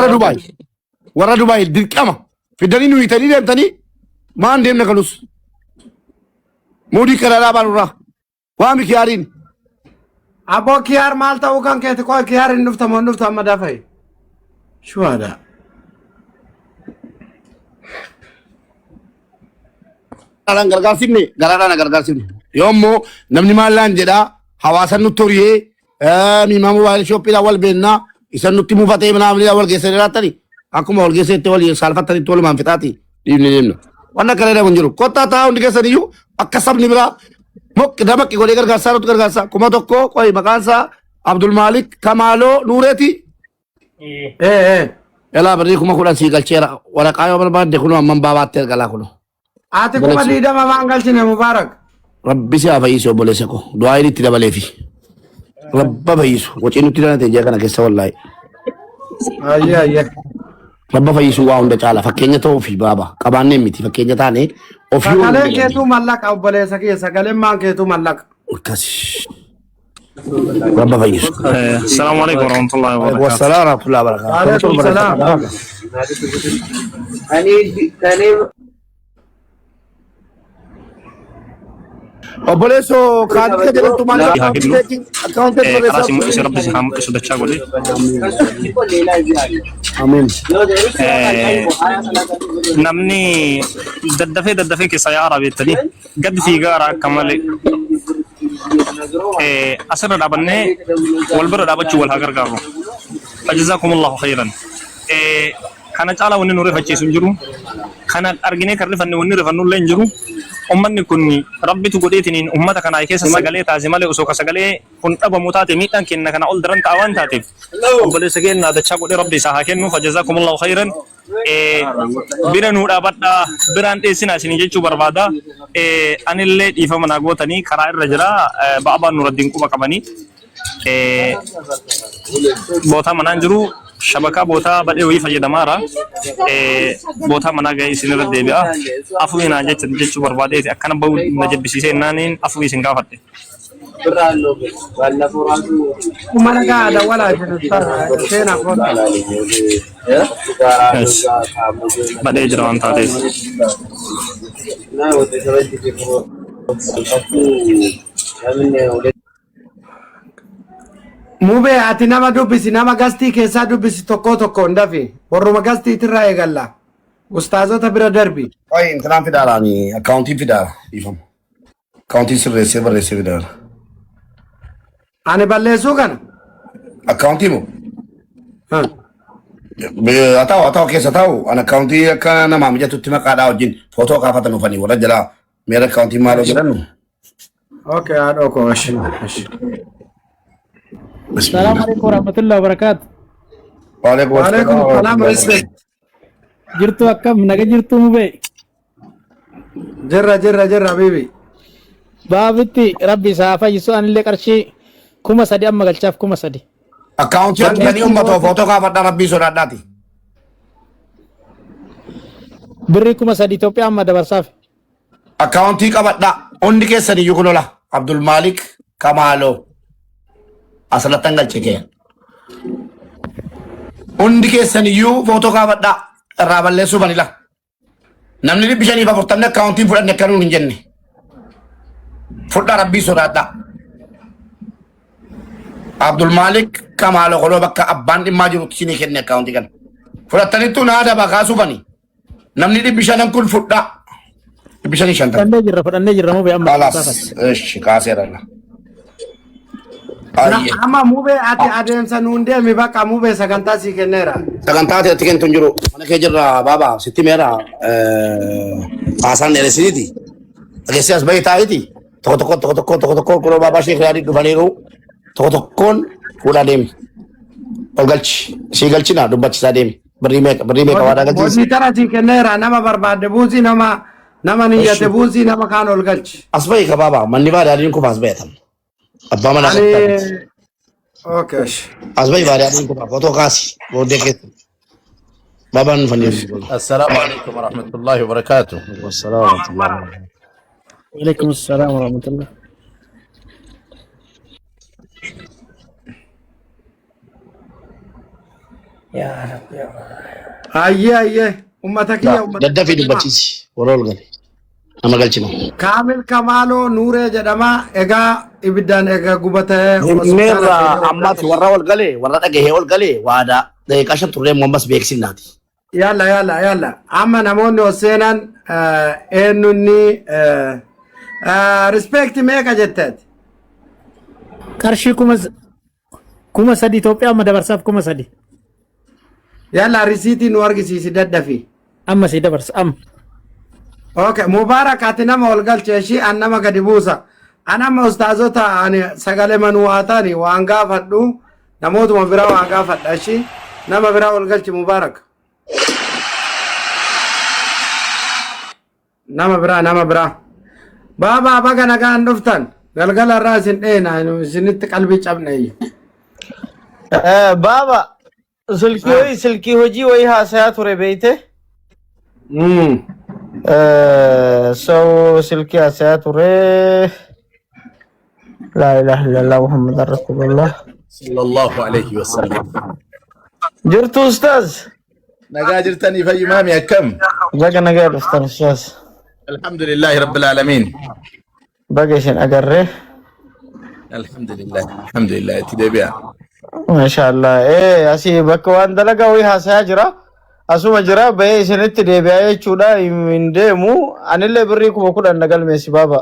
warra Dubaay dirqama fiddanii nu hiitanii deemtanii maan deemna kalus muudii kana dhaabaan irraa waami Kiyaariin Abo Kiyaar maal ta'uu kan keeti qoy Kiyaar hin dhufta amma dafay. Shuhada. Garaadhaan gargaarsifne yoommoo namni maallaan jedhaa hawaasan nutti horiyee miimaa moobaayil shooppiidhaan wal beennaa isan nutti muufatee manaamni wal geessanii laattanii akkuma wal geesseetti wal saalfattanitti walumaan fixaati dhiibne deemna. Waan akka dheeraa hin jiru kottaa taa'aa hundi keessaniyyuu akka sabni biraa mokki damakki godhee gargaarsaa nutti gargaarsaa kuma tokko qoy maqaansaa Abdul Malik Kamaaloo Nuureeti. Elaa birrii kuma 10 sii galcheera waraqaa yoo barbaadde kunoo amman baabaatti ergalaa kunoo. Ati kuma diidama maan galchine Mubaarak. Rabbi si haa fayyisu obboleessa koo du'aa inni itti dabaleefi. Rabba fayyisu wacii nutti dhalate jee kana keessa wallaahi. Ayye. Rabba fayyisu waa hunda caala fakkeenya ta'uu fi baaba qabaannee miti fakkeenya taane ofii Sagaleen keetuu mallaqa obboleessa kee sagaleen maan keetuu mallaqa. akkasi. Rabba fayyisu. السلام عليكم ورحمة الله وبركاته. Wassalaam warahmatullahi wabarakatuh. Waalaikum salaam. Obboleesso kaadhika jedhamtu maal akkaawuntii خلاص مؤسس ربي سبحانه وتعالى تشاغلي. Amiin. نمني ددفي كسيارة بيتني قد في جارة كمال أسر دابني والبر دابتشو والهجر قارو فجزاكم الله خيرا كان تعالى وني نوري فجي سنجرو كان أرجني كرني فني وني رفنو لينجرو أمني كوني ربي تقوليتني أمتا كان عايكيس سجلي تعزمالي أسوك سجلي كنت أبى متاتي ميتان كنا كان أول درن تعوان تاتيف وبلي سجين هذا تشاكو ربي ساهكنو فجزاكم الله خيرا بيرا نورا بدا بيران تيسنا سنيجي شو بربادا أنا اللي يفهم أنا قوتني كراير رجلا بابا نور الدين كوبا كماني بوتا منانجرو شبكة بوتا بدي ويفا جدمارا بوتا مناجي سنير الدبيا أفوي ناجت جت بربادة أكنا بقول نجد بسيسة نانين أفوي سنكافت Mana ka ada wala sena ko. بدي جران تاتيس Mube ati nama dubbisi nama gastii keessaa dubbisi tokko ndafi warruma gastii tirraa eegalla ustaazota bira darbi. Qoy intanaan fidaalaani akkaawuntii fidaala ifam. Akkaawuntii sirreessee barreessee fidaala. Ani balleessuu kana. Akkaawuntii moo? Haa ta'u keessa ta'u an akkaawuntii akka namaa mijatutti maqaadhaa wajjin footoo kaafatan dhufanii warra jalaa meera akkaawuntii maaloo jedhannu. Okay, haadha koo ashi. السلام عليكم ورحمة الله وبركاته. Waalaikum Salaam respect. جرتو أكم نجا جرتو مبي. Jirra bibi. بابتي ربي سافا يسوع اللي كرشي كوما سدي أما قلشاف كوما سدي. Akkaawuntii wajjin uummatoo footoo kaafadhaa rabbii sodaadhaati. بري كوما سدي توبي أما دبر ساف. Akkaawuntii qabadhaa hundi keessan iyyuu kun ola Abdul Malik Kamaaloo asirratti galchee hundi keessan iyyuu footoo kaafadhaa irraa balleessuu banila namni 540 akkaawuntiin fudhanne akka nuun hin jenne fudhaa rabbii sodaadhaa Abdul Malik Kamaaloo koloo bakka abbaan dhimmaa jirutti isinii kenne akkaawuntii kana fudhattaniittuu naada bakaasuu bani namni 500 kun fudhaa 550 فدني جرا مبي أما. خلاص ايش كاسر Amma mube ati adeemsa nuun deemi bakka mube sagantaa sii kenneera. sagantaa ta'e kan tunjuru mana kee jirra baba sitti meera asan eresiti agesias bayi taiti tokko kulo baba sheekh yadi dubaniru tokkon fuula deemi olgalchi si galchina dubbachisaa deemi birrii kawaadhaa galchi Boosii tara sii kenneera nama barbaadde buusii nama niyyate buusii nama kaan ol galchi. as bayi ka baba manni baada adiin kufa as bayatam abba mana Okay. as bayi baada adiin kufa foto kaasi bode ke بابا نفنيس السلام عليكم ورحمة الله وبركاته. والسلام ورحمة الله وبركاته. وعليكم السلام ورحمة الله. Ayye ummataki ya ummat Daddafi dubbatisi walol gale. Nama galchina. Kamil Kamalo Nure jedhama egaa ibiddaan egaa gubatee Neerra ammaati warra wal galee warra dhagahee wal galee waada daqiiqaa shan turree ammas beeksifnaati. yalla amma namoonni oseenan eenyunni respect meeqa jetteeti qarshii kuma sadi Itoophiyaa amma dabarsaaf kuma sadi. yalla risiitii nu argisiisi daddafi Amma si dabarsa amma. okay mubarak ati nama ol galcheeshi an nama gadi buusa anama ustaazota ani sagalee manuwaataani waan gaafadhu namootuma biraa waan gaafadhashi nama biraa ol galchi mubarak nama biraa baba baga nagaan dhuftan galgala irraa isin dheena isinitti qalbii cabne Baba, silki hojii wayii haasayaa ture beeyte? So silki haasayaa ture. La ilaha illallah Muhammadan Rasulullah. صلى الله عليه وسلم. Jirtu ustaz? نجاجرتني في إمامي كم؟ Baga nagaa dhuftan ustaz. الحمد لله رب العالمين. Baga isin agarre. الحمد لله تدبيا. Mashallah. Asii bakka waan dalagaa wayii haasayaa jira. Asuma jira bahee isinitti deebi'aa jechuudha hin deemu. Anillee birrii 10,000 na galmeessi baba.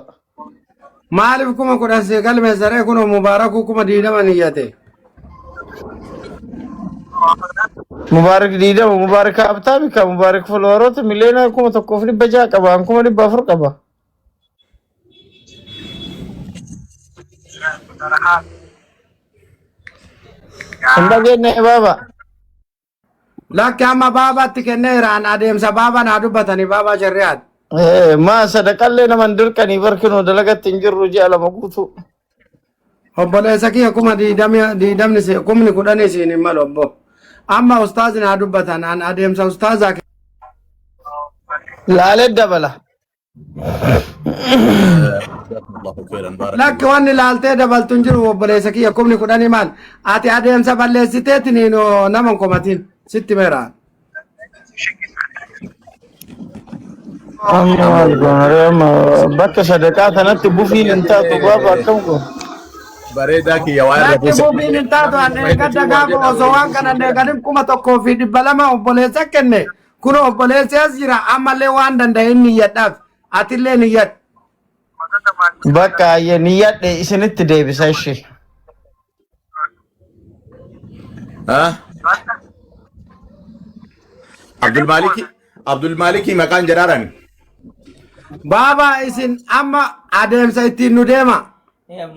maaliif kuma kudhan si galmeessaree kunoo mubaaraku kuma 20 niyyate Mubarak diidama Mubarak abtaami ka Mubarak followerota miliyoona 1,600 qaba an 400 qaba. Ndagenne baba. lakki amma baabaatti kenneeraan adeemsa baaba naa dubbatanii baabaa shari'aat Ma sadaqallee naman dirqanii barkinu dalagatti hin jirru ji'a lama guutu. obboleessa kiyya kuma 20 kumni 10 isiin hin malu obbo amma ustaazi naa dubbatan an adeemsa ustaazaa Laalee dabala. الله خيرا بارك. lakki wanni laaltee dabaltu hin jiru obboleessa kiyya kumni 10 maal ati adeemsa balleessiteetiin naman komatiin sitti meera Amma bakka sadaqaa kanatti bufiin hin taatu baba akkam kun. بريدك يا وائل lakki bufiin hin taatu an eeggadda gaafa osoo waan kana eeggadin 1,200 obboleessa kenne kun obboleessi as jira ammallee waan danda'e niyyadhaaf atillee niyyadhu Bakka ayye niyyadhe isinitti deebisa ishee. ها عبد المالك مكان جرارن. Baba isin amma adeemsa ittiin nu deema.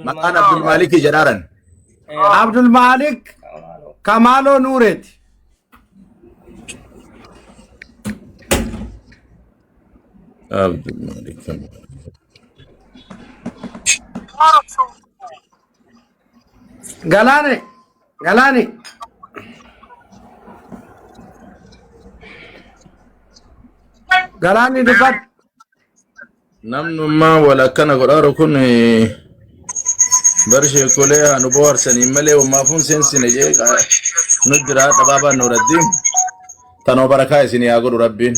مكان عبد المالك جرارن. Abdul Malik Kamalo Nuret. عبد المالك Galani. Galani dubbat. namnu ma wala kana godaro kun barshe kole anu borsani male wa mafun sensine je nudra tababa nuruddin tano baraka isini ya godu rabbin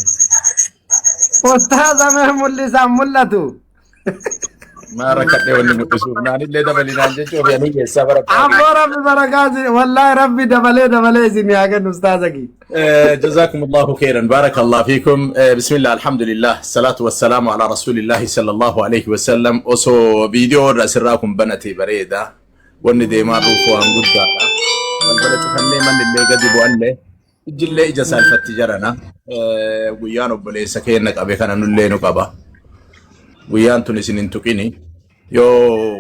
Ustaz Ahmed Mullatu. ما ركض ولا مقصود ناني اللي دبلي نانجي شوف يعني السفر Abbo Rabbi barakati wallahi Rabbi dabale isin yagan ustazaki. جزاكم الله خيرا بارك الله فيكم بسم الله الحمد لله الصلاة والسلام على رسول الله صلى الله عليه وسلم وسو فيديو راسراكم بنتي بريدة وني دي ما روفو ان غدا البلد خلي من اللي قدي بو الله جل اجا سالفه تجارنا ويانو بلي سكينك ابي كان نلي نقبا ويان تونسين تقيني يو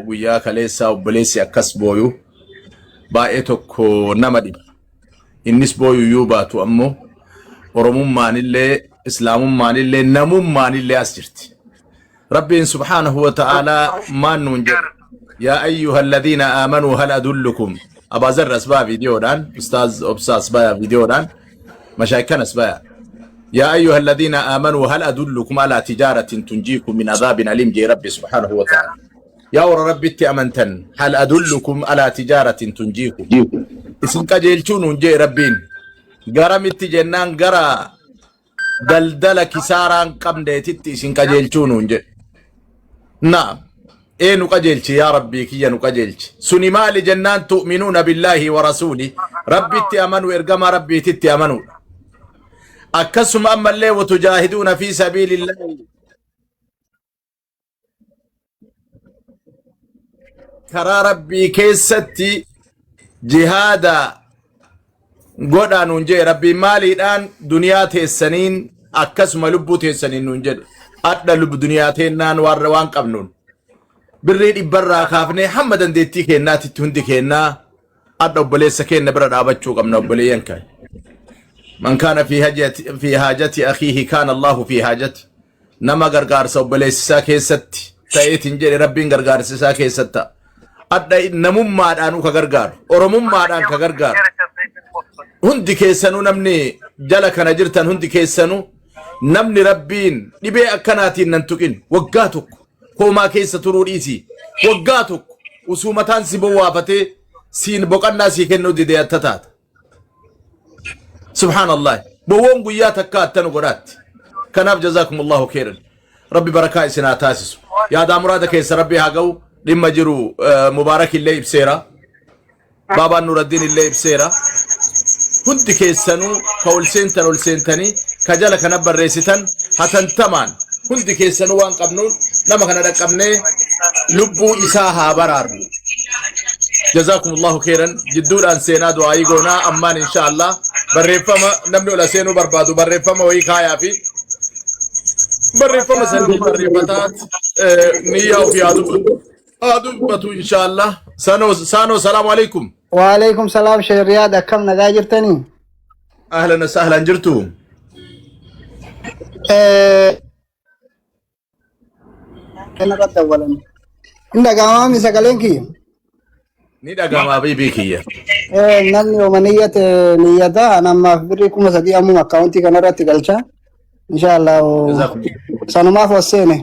ويا كليسا وبليسي اكس بويو بايتوكو نمدي innis booyuyyuu baatu ammoo oromummaanillee islaamummaanillee namummaanillee as jirti rabbiin subhaanahu wa ta'aalaa maan nuun jedhe yaa ayyuha alladhiina aamanuu hal adullukum abaazarra asbaa viidiyoodhaan ustaaz obsa asbaa viidiyoodhaan mashaayikkan asbaa يا أيها الذين آمنوا هل أدلكم على تجارة تنجيكم من عذاب أليم جي ربي سبحانه وتعالى يا ور ربي أمنتن هل أدلكم على تجارة تنجيكم اسم كجيلشون جي ربين غرمت جنان غرا دلدل كساران قم ديتت اسم كجيلشون جي نعم ايه نقجلش يا ربي كي نقجلش سني مال جنان تؤمنون بالله ورسوله ربي تأمنوا إرقام ربي تتأمنوا أكسم أما اللي وتجاهدون في سبيل الله كرا ربي كيستي جهادا قودا ننجي ربي مالي الآن دنياتي السنين أكسم لبوتي السنين ننجي أدى لب دنياتي نان واروان قبنون بريد برا خافني حمدا ديتي كينا تتهندي كينا أدى بلي سكين برا دابتشو قمنا بلي ينكاي من كان في حاجة أخيه كان الله في حاجته نما غرغار سو بلي ساكي ست تايت انجي ربي غرغار ساكي ست أدى نمم ما دانو كغرغار أورمم ما دان كغرغار هندي كيسنو نمني جلك نجرتن هندي كيسنو نمني ربين دبي أكناتي ننتقين وقاتك كوما كيس تروريسي وقاتك وسومتان سيبو وافتي سين بقنا سيكنو دي دي التتات سبحان الله بوون قياتك كاتنو قرات كناف جزاكم الله خيرا ربي بركاء سنا تاسس يا دا مرادك يس ربي هاقو لما جرو مبارك اللي بسيرا بابا نور الدين اللي بسيرا هند كيسنو كول سنتن والسنتني كجالك نبر ريستن حتن تمان هند كيسنو وان قبنون نما كان رقبني لبو إساها برار جزاكم الله خيرا جدود أن سينا دعائي قونا أمان إن شاء الله بريفما نمنو لسينو بربادو بريفما ويكايا في بريفما سنو بريفتات نية وفي عدوبتو إن شاء الله سانو سلام عليكم وعليكم السلام شيخ رياض كم نجاجرتني أهلا وسهلا جرتو أنا رد أولا عندك أمامي سكالينكي نيدا قام بيبيكية نمني ومنية نيتا أنا ما أخبركم سدي أمو أكاونتي كنا رد تقلشا إن شاء الله سنما فوسيني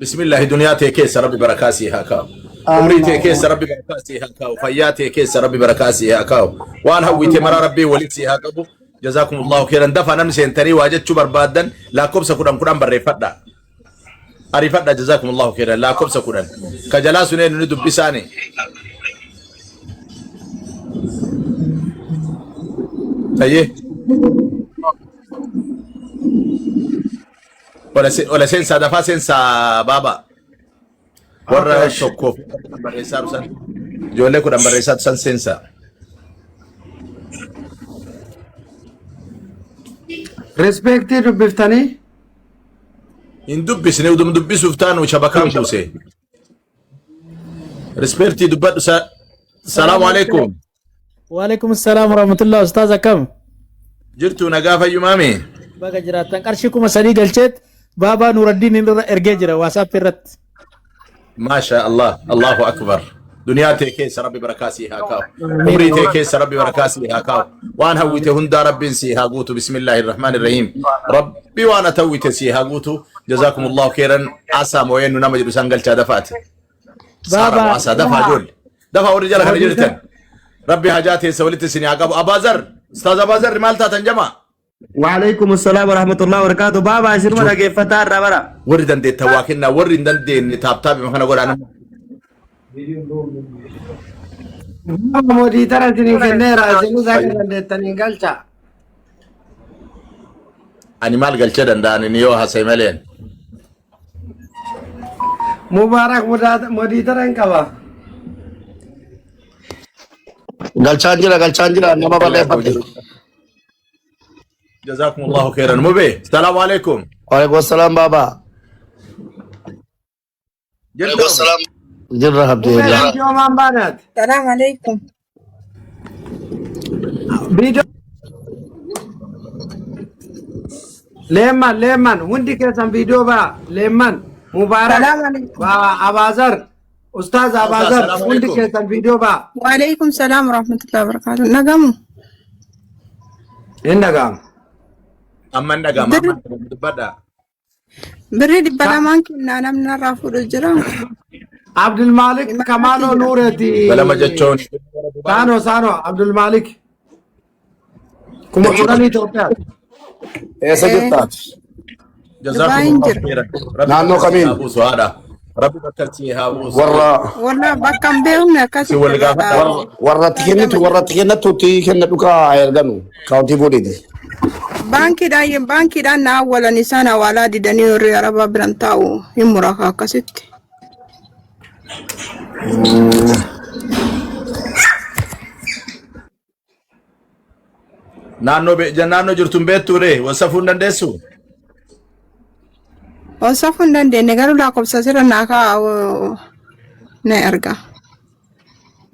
بسم الله دنياتي كيس ربي بركاسي هاكاو عمريتي كيس ربي بركاسي هاكاو فياتي كيس ربي بركاسي هاكاو وأنا هويتي مرا ربي وليتي هاكاو جزاكم الله خيرا دفع نمسي انتري واجد شو بربادن لا كوبسا كودام بريفدا أريفدا جزاكم الله خيرا لا كوبسا كودام كجلاس نين ندب بساني أيه ولا سينسا دفع سينسا بابا ورا شوكو بريسار سن جولة كودام بريسار سن سينسا ريسبكتي دبفتني إن دبسني ودم دبسوا فتان وشبكان بوسي ريسبكتي دبت السلام عليكم وعليكم السلام ورحمة الله أستاذ كم جرتو نقافة يمامي بقى جراتن قرشكم سدي قلشت بابا نور الدين إرجع واساب الرت ما شاء الله الله أكبر دنياتي كيس ربي بركاسي هاكاو عمريتي كيس ربي بركاسي هاكاو وان هويتي هندا ربي سي هاغوتو بسم الله الرحمن الرحيم ربي وانا تويتي سي هاغوتو جزاكم الله خيرا عسى موين نمج بسانجل دفعت بابا عسى دفع جول دفع ورجال خلي جرتن ربي حاجاتي سولت سني عقب ابازر استاذ ابازر مالتا تنجمع وعليكم السلام ورحمة الله وبركاته بابا أسير مرة كيف فتار رابرا وردن دي تواكلنا وردن دي تاب مخنا قول أنا مودي ترى تني كنيرا زينو ذاكر دتني قالتا أنيمال قال شدن داني نيو هسيمالين مبارك مودي ترى كوا قال شانجلا نما بالله جزاكم الله خيرا مبي السلام عليكم وعليكم السلام بابا وعليكم السلام جرى عبد الله يوم بنات السلام عليكم فيديو ليمان وندي كيسان فيديو با ليمان مبارك السلام عليكم أبازر أستاذ أبازر وندي كيسان فيديو با وعليكم السلام ورحمة الله وبركاته نقم إن نقام أما النجا ما بدأ بريد بلامان كنا نمنا رافض الجرام. عبد المالك كمانو نورتي بلا ما جتشون سانو عبد المالك كما قراني توقع يا سجدت جزاكم الله خيرا نانو كمين أبو سهادة ربي بكرتيها أبو والله بكم بيومنا كسي ورا تكنت دوكا يرغنو كاونتي بودي بانكي دا نا ولا نسانا ولا دي دانيو ري ربا برانتاو يمرا كاسيت naannoo jirtun beekture wasafuu hin dandeessu. Wasafuu hin dandeenye garuu lakkoofsa sirra naakaa na erga.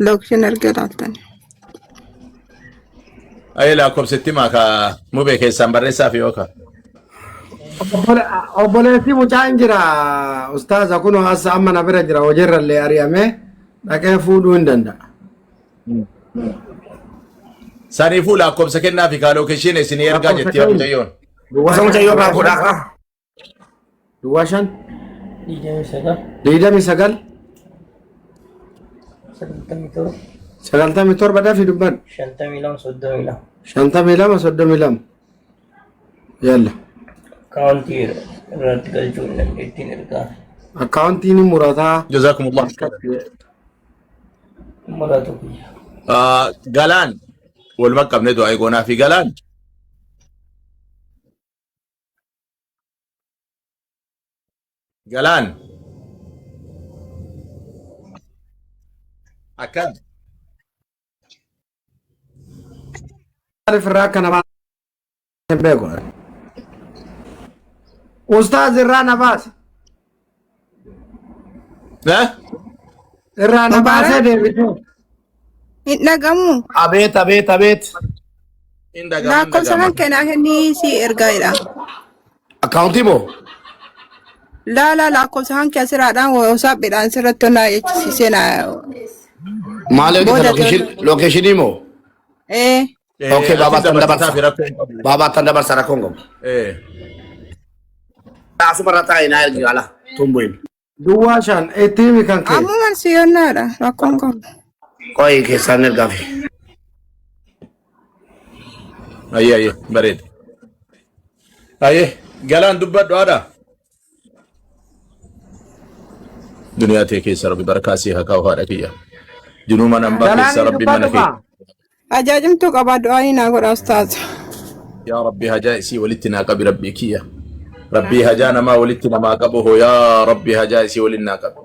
Lookishin erga laaltani. Ayi lakkoofsitti maakaa mubee keessaan barreessaa fi yookaan. obboleessi mucaa hin jira ustaaza kunoo asa amma na bira jira hojiirrallee ari'amee dhaqee fuudhuu hin danda'a. Saniifuu lakkoofsa kennaa fi kaaloo keeshiin isin ergaa jettee mucayyoon. Gosa mucayyoon raafuu dhaaqaa. Duwwaa 29 97 dafi dubban 52 yalla akkaawuntiin murataa jazakumullah galaan walumaa qabne du'aa eegoonaa fi galaan akkam عارف الراكن ما بيقول أستاذ الرانا باس لا الرانا باس Indagamu. Abet. Lakkoofsa kan kennaa kenni si ergaadha. Akkaawuntii moo? Laala lakkoofsa kan keessiraadhaan wasaapidhaan sirratti honnaa eegsisee na. Maal lokeeshinii moo? Okay, Baba tan dabarsa rakkoon qabu. Asuma irra taa'ee naa ergi ala tumbuin. Duwwaa 5 eetiimi kan kee. Ammumaan siyoonnaadha rakkoon qabu. Qoy keessaan ergaafi. Ayye bareeda. Ayye galaan dubbadhu haadha. Duniyaa tee keessa rabbi barakaa sii haa kaa'u haadha kiyya. Jinuuma nan keessa rabbi mana kee. Ajaajimtuu qabaa du'aa naa godha ustaaza. Yaa rabbi hajaa isii walitti naa qabi rabbii kiyya. Rabbii hajaa namaa walitti namaa qabu hoo yaa rabbi hajaa isii walitti naa qabu.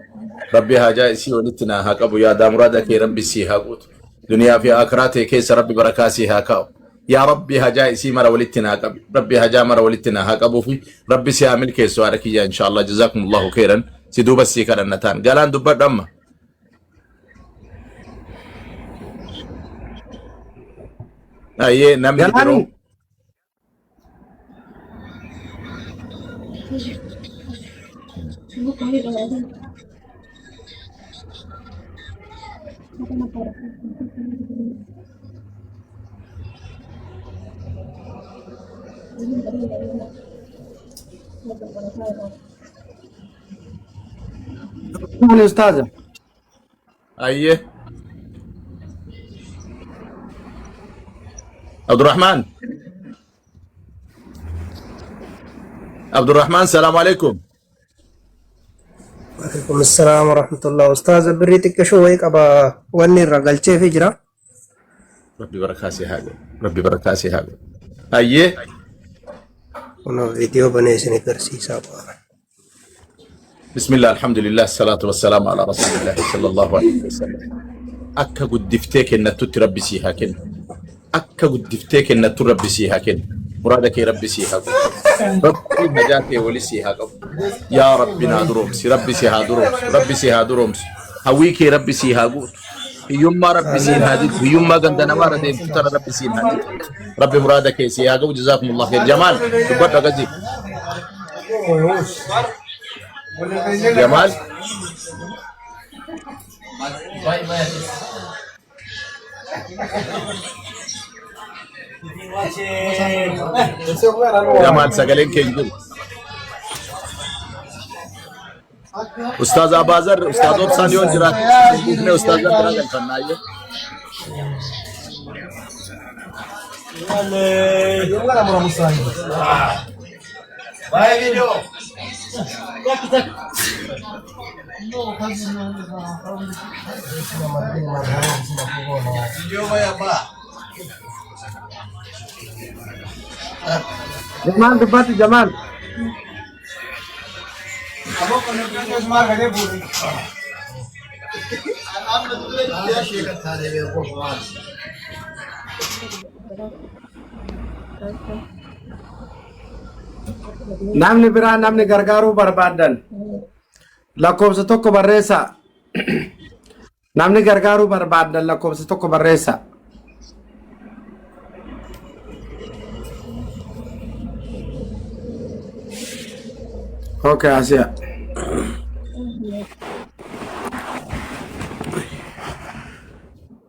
Rabbi hajaa isii walitti naa haa qabu yaa daamuraada kee rabbi sii haa guutu. Duniyaa fi akiraa tee keessa rabbi barakaa sii haa kaa'u. Yaa rabbi hajaa isii mara walitti naa qabi. Rabbi hajaa mara walitti naa haa qabuu fi rabbi sii haa milkeessu haadha kiyya inshaallah jazaakumullahu khairan si duuba sii kadhannataan. Galaan dubbadhu amma. Aye, namni biroo. Ustaza. Aye. عبد الرحمن السلام عليكم. وعليكم السلام ورحمة الله. أستاذ بريتك شو هيك أبا وني الرجال كيف يجرى؟ ربي بركاسي هذا. أيه. أنا فيديو بنيسني كرسي سابا. بسم الله الحمد لله الصلاة والسلام على رسول الله صلى الله عليه وسلم. أكا قد دفتيك إن تتربي سيها كن. أكا قد دفتيك إن تربي سيها كن. مرادك ربي سيها كن. ربي نجاتي ولي سيها كن. يا ربنا درومس ربي سيها درومس ربي سيها درومس. هويكي ربي سيها قوت. يوم ما ربي سيها هذه يوم ما قندنا ما ردين ترى ربي سيها هذه. ربي مرادك سيها قوت جزاكم الله خير. جمال تبغى قصدي. جمال يا مال سجلين كيجو أستاذ أبازر أستاذ أبسانيون جرات إبن أستاذ جرات الفناية Jamal debati Jamal. Namni biraa namni gargaaruu barbaadan lakkoofsa tokko barreessa. Namni gargaaruu barbaadan lakkoofsa tokko barreessa. Okay, Asia.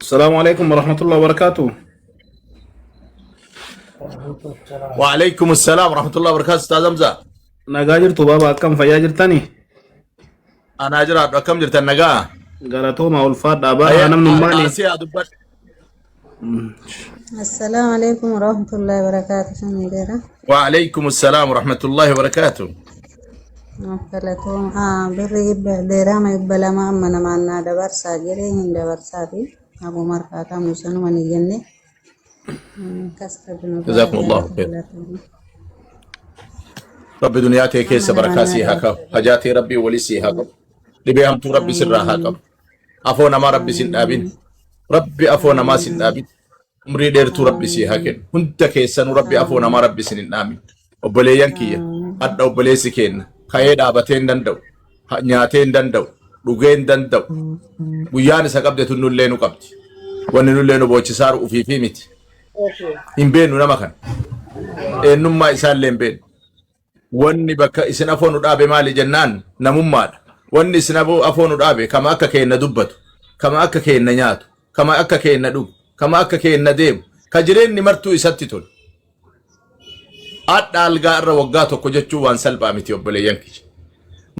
السلام عليكم ورحمة الله وبركاته. وعليكم السلام ورحمة الله وبركاته أستاذ حمزة. نجاجر بابا كم فياجر تاني؟ أنا أجر كم جرت النجا؟ قالتهم أول فاد أبا أنا من مالي. السلام عليكم ورحمة الله وبركاته. وعليكم السلام ورحمة الله وبركاته. Akkalatuu birri dheerama ibba lama amma namaan dabarsaa jiree hin dabarsaati abu markaa qabnu sanuma ni jenne جزاكم الله خير. ربي دنياتي كيس بركاسي هكا حاجاتي ربي وليسي هكا لبيهم تو ربي سرها هكا أفونا ما ربي سنابين ربي أفونا ما سنابين عمري دير تو ربي سي هكا كنت كيسن ربي أفونا ما ربي سنابين وبلي ينكيا أدى وبلي سكين خير دابتين دندو نياتين دندو لغين دندو ويان سكبت نولين وكبت ونولين وبوشسار وفي فيمت إن بينو نمكن إنما إسال لين بين واني بك إسن أفون الأبي مالي جنان نمماد واني إسن أفون الأبي كما أكا كين ندبت كما أكا كين نيات كما أكا كين ندوب كما أكا كين نديم كجرين نمرتو إساتتون أدى الغار وقاتو كجتشو وان سلبا متيوب بلي ينكش